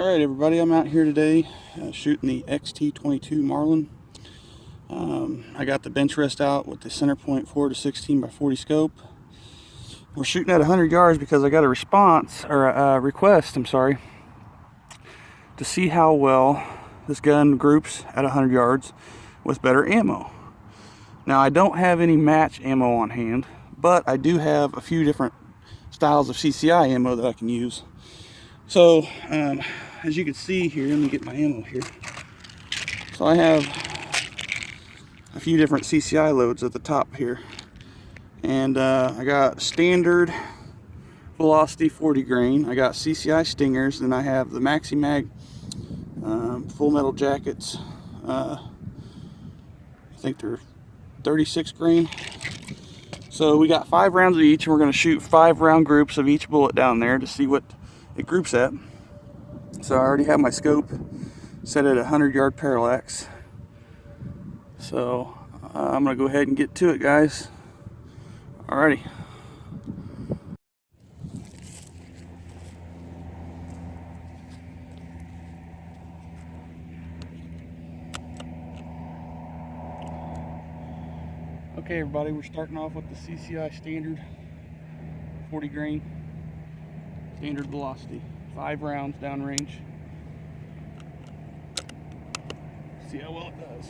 Alright everybody, I'm out here today shooting the XT-22 Marlin. I got the bench rest out with the center point 4 to 16 by 40 scope. We're shooting at 100 yards because I got a response, or a request, I'm sorry, to see how well this gun groups at 100 yards with better ammo. Now I don't have any match ammo on hand, but I do have a few different styles of CCI ammo that I can use. So, as you can see here, let me get my ammo here. So I have a few different CCI loads at the top here. And I got standard velocity 40 grain. I got CCI stingers. Then I have the Maxi Mag full metal jackets. I think they're 36 grain. So we got 5 rounds of each, and we're going to shoot 5 round groups of each bullet down there to see what it groups at. So I already have my scope set at 100 yard parallax. So I'm going to go ahead and get to it, guys. Alrighty. Okay everybody, we're starting off with the CCI standard 40 grain, standard velocity, 5 rounds downrange. See how well it does.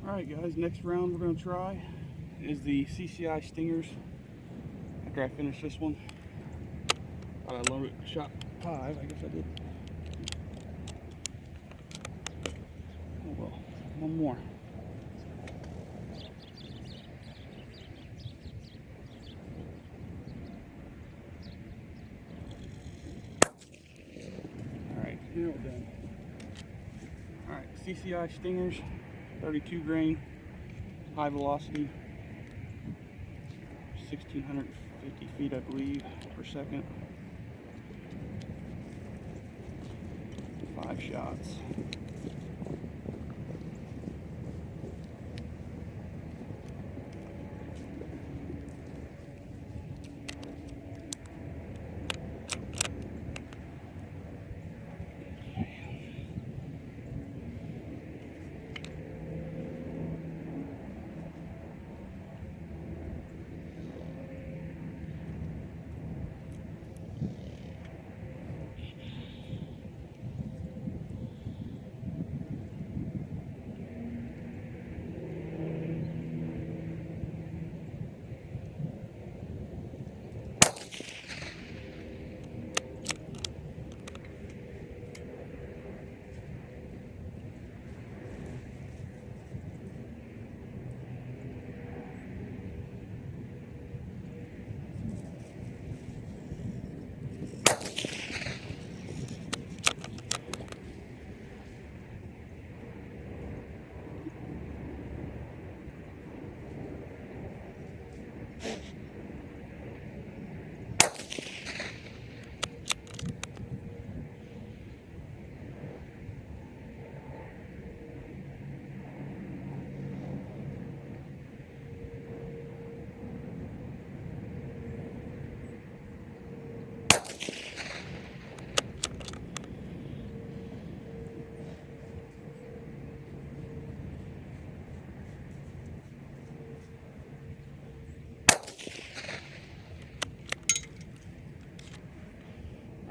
Alright guys, next round we're going to try is the CCI stingers. After I finish this one, I loaded, shot 5, I guess I did. Oh well, one more. Alright, now we're done. Alright, CCI stingers. 32 grain, high velocity, 1,650 feet, I believe, per second. 5 shots.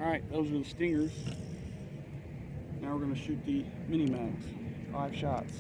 Alright, those are the stingers. Now we're going to shoot the mini mags. 5 shots.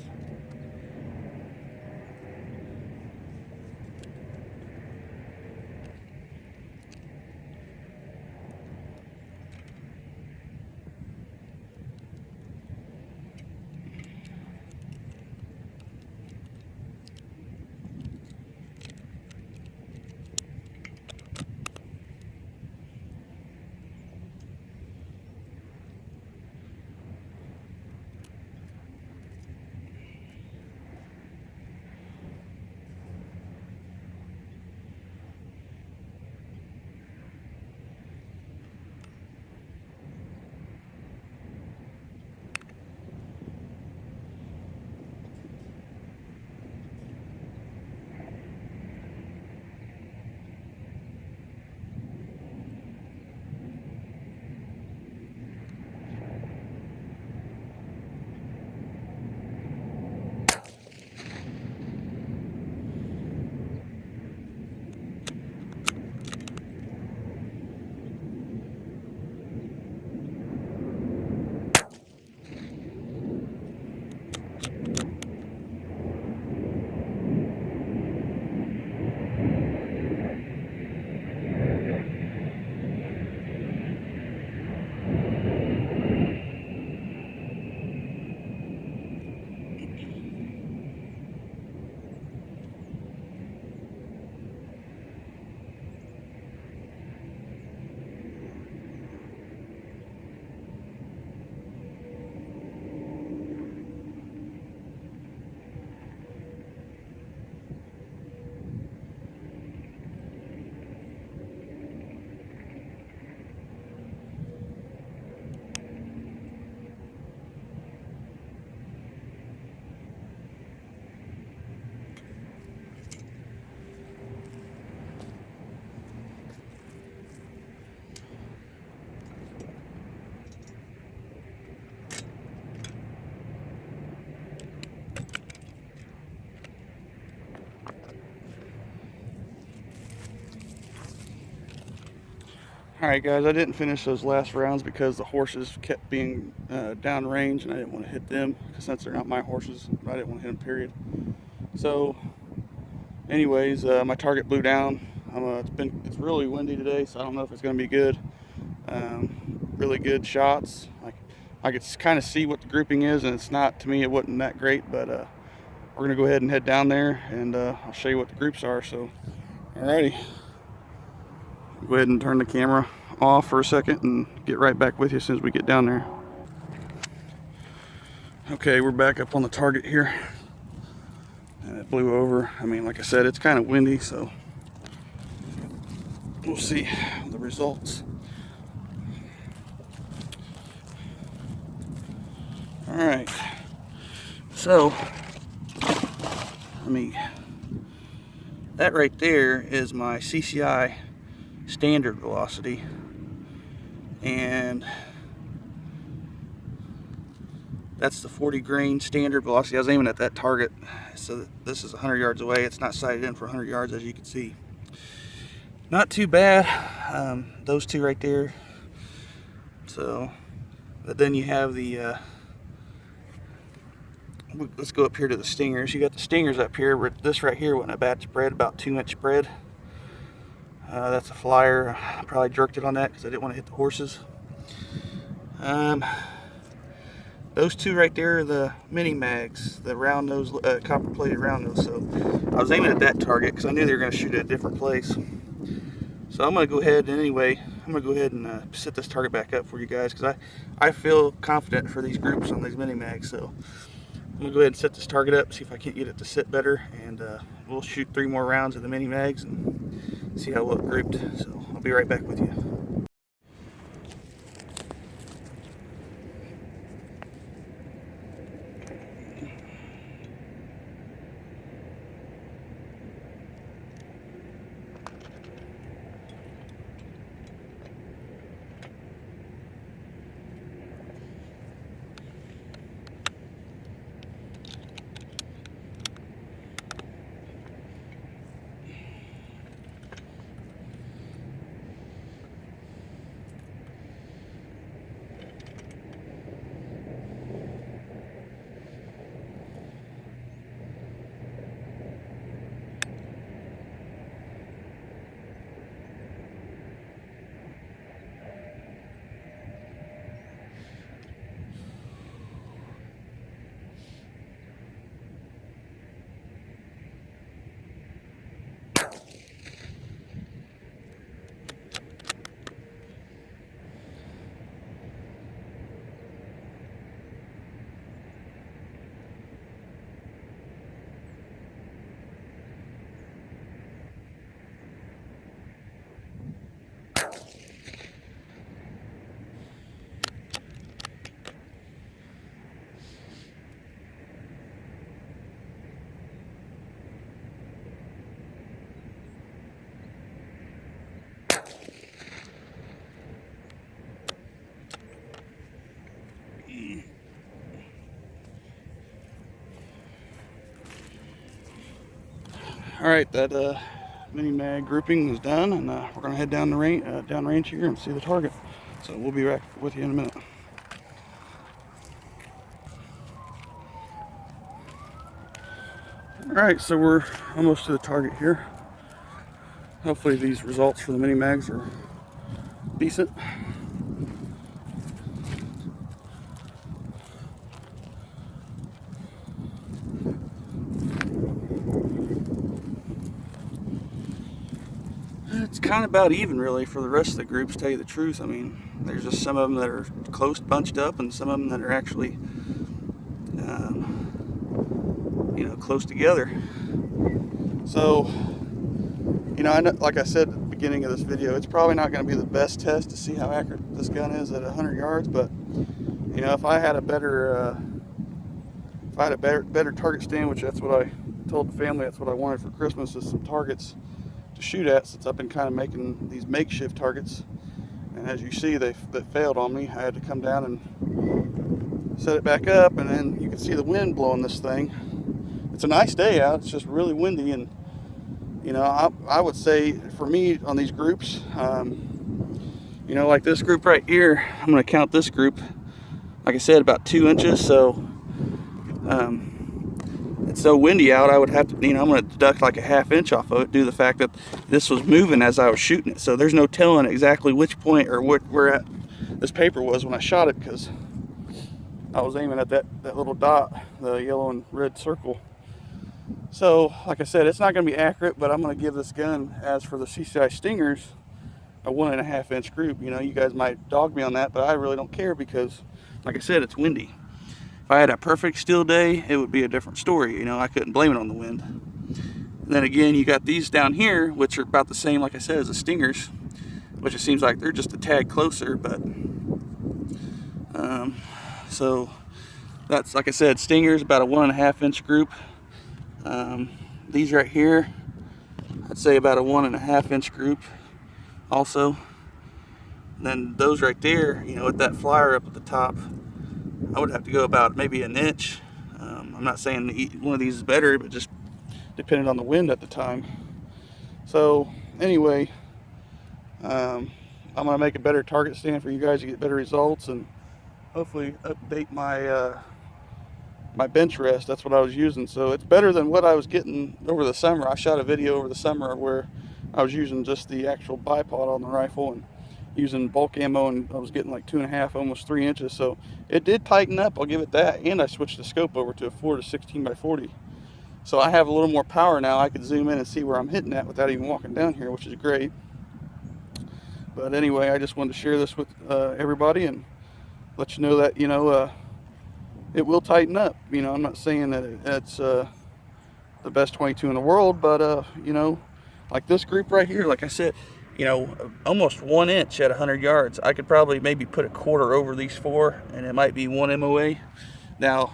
Alright guys, I didn't finish those last rounds because the horses kept being downrange and I didn't want to hit them, because since they're not my horses, I didn't want to hit them, period. So anyways, my target blew down. It's really windy today, so I don't know if it's going to be good. Really good shots. I could kind of see what the grouping is, and it's not, to me it wasn't that great, but we're going to go ahead and head down there and I'll show you what the groups are. So alrighty. Go ahead and turn the camera off for a second and get right back with you as soon as we get down there. Okay, we're back up on the target here. And it blew over. I mean, like I said, it's kind of windy, so we'll see the results. Alright. So, that right there is my CCI standard velocity, and that's the 40 grain standard velocity. I was aiming at that target, so this is 100 yards away. It's not sighted in for 100 yards, as you can see. Not too bad, those two right there. So, but then you have the let's go up here to the stingers. You got the stingers up here. This right here wasn't a bad spread, about 2-inch spread. That's a flyer. I probably jerked it on that because I didn't want to hit the horses. Those two right there are the mini mags, the round nose, copper plated round nose. So I was aiming at that target because I knew they were going to shoot at a different place. So I'm going to go ahead and set this target back up for you guys, because I feel confident for these groups on these mini mags. So I'm going to go ahead and set this target up, see if I can't get it to sit better, and we'll shoot 3 more rounds of the mini mags and see how well it grouped. So I'll be right back with you. Alright, that mini mag grouping is done, and we're going to head down the range here and see the target. So we'll be back with you in a minute. Alright, so we're almost to the target here. Hopefully these results for the mini mags are decent. It's kind of about even, really, for the rest of the groups, to tell you the truth. I mean, there's just some of them that are close bunched up, and some of them that are actually close together. So, I know, like I said at the beginning of this video, it's probably not going to be the best test to see how accurate this gun is at 100 yards, but if I had a better better target stand, which that's what I told the family, that's what I wanted for Christmas, is some targets to shoot at, since I've been kind of making these makeshift targets, and as you see, they failed on me. I had to come down and set it back up, and then you can see the wind blowing this thing. It's a nice day out, it's just really windy, and I would say for me on these groups, like this group right here, I'm going to count this group, like I said, about 2 inches. So it's so windy out, I would have to, I'm going to deduct like a ½ inch off of it due to the fact that this was moving as I was shooting it. So there's no telling exactly which point or where this paper was when I shot it, because I was aiming at that little dot, the yellow and red circle. So, like I said, it's not going to be accurate, but I'm going to give this gun, as for the CCI Stingers, a 1½ inch group. You guys might dog me on that, but I really don't care, because, like I said, it's windy. If I had a perfect still day, it would be a different story. I couldn't blame it on the wind. And then again, you got these down here, which are about the same, like I said, as the Stingers, which it seems like they're just a tad closer, but so that's, like I said, Stingers about a 1½ inch group. These right here, I'd say about a 1½ inch group also. And then those right there, with that flyer up at the top, I would have to go about maybe an inch. I'm not saying one of these is better, but just depending on the wind at the time. So anyway, I'm going to make a better target stand for you guys to get better results, and hopefully update my my bench rest. That's what I was using, so it's better than what I was getting over the summer. I shot a video over the summer where I was using just the actual bipod on the rifle and using bulk ammo, and I was getting like 2½, almost 3 inches. So it did tighten up, I'll give it that. And I switched the scope over to a 4 to 16 by 40, so I have a little more power now. I could zoom in and see where I'm hitting at without even walking down here, which is great. But anyway, I just wanted to share this with everybody and let you know that it will tighten up. I'm not saying that it's the best 22 in the world, but like this group right here, like I said, almost 1 inch at 100 yards. I could probably maybe put a quarter over these 4, and it might be 1 MOA. Now,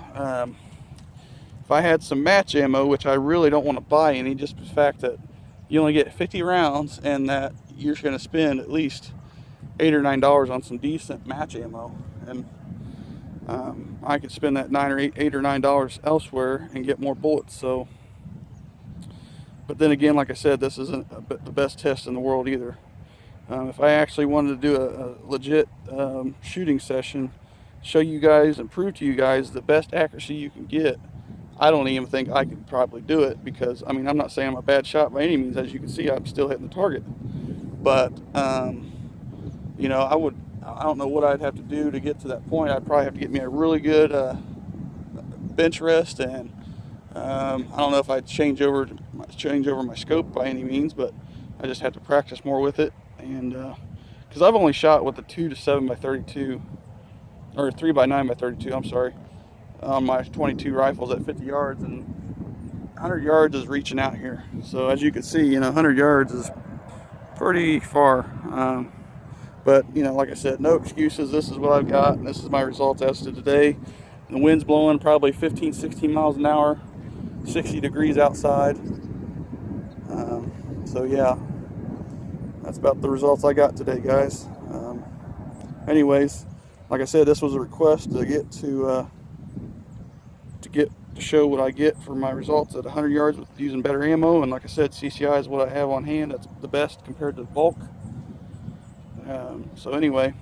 if I had some match ammo, which I really don't want to buy any, just the fact that you only get 50 rounds, and that you're going to spend at least $8 or $9 on some decent match ammo, and I could spend that $8 or $9 elsewhere and get more bullets. So, but then again, like I said, this isn't the best test in the world either. If I actually wanted to do a legit shooting session, show you guys and prove to you guys the best accuracy you can get, I don't even think I could probably do it, because I'm not saying I'm a bad shot by any means. As you can see, I'm still hitting the target, but I don't know what I'd have to do to get to that point. I'd probably have to get me a really good bench rest, and I don't know if I'd change over my scope by any means, but I just have to practice more with it. And because I've only shot with the 2 to 7 by 32, or 3 by 9 by 32, I'm sorry, on my 22 rifles at 50 yards, and 100 yards is reaching out here. So as you can see, 100 yards is pretty far. But like I said, no excuses. This is what I've got, and this is my results as to today. And the wind's blowing probably 15, 16 miles an hour, 60 degrees outside. So yeah, that's about the results I got today, guys. Anyways, like I said, this was a request to get to show what I get for my results at 100 yards with using better ammo. And like I said, CCI is what I have on hand. That's the best compared to bulk. So anyway,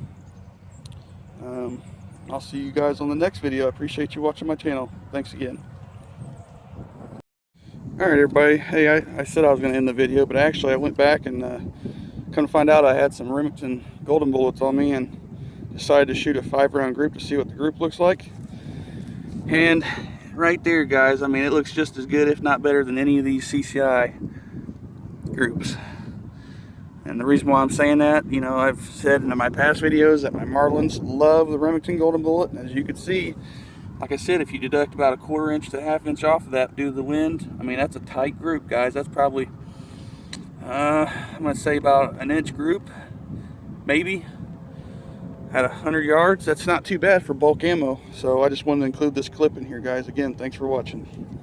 I'll see you guys on the next video. I appreciate you watching my channel. Thanks again. Alright everybody, hey, I said I was going to end the video, but actually I went back and come to find out I had some Remington golden bullets on me and decided to shoot a 5-round group to see what the group looks like. And right there, guys, I mean, it looks just as good, if not better, than any of these CCI groups. And the reason why I'm saying that, you know, I've said in my past videos that my Marlins love the Remington golden bullet, and as you can see, like I said, if you deduct about a 1/4 inch to 1/2 inch off of that due to the wind, I mean, that's a tight group, guys. That's probably, I'm going to say about an inch group, maybe, at 100 yards. That's not too bad for bulk ammo. So I just wanted to include this clip in here, guys. Again, thanks for watching.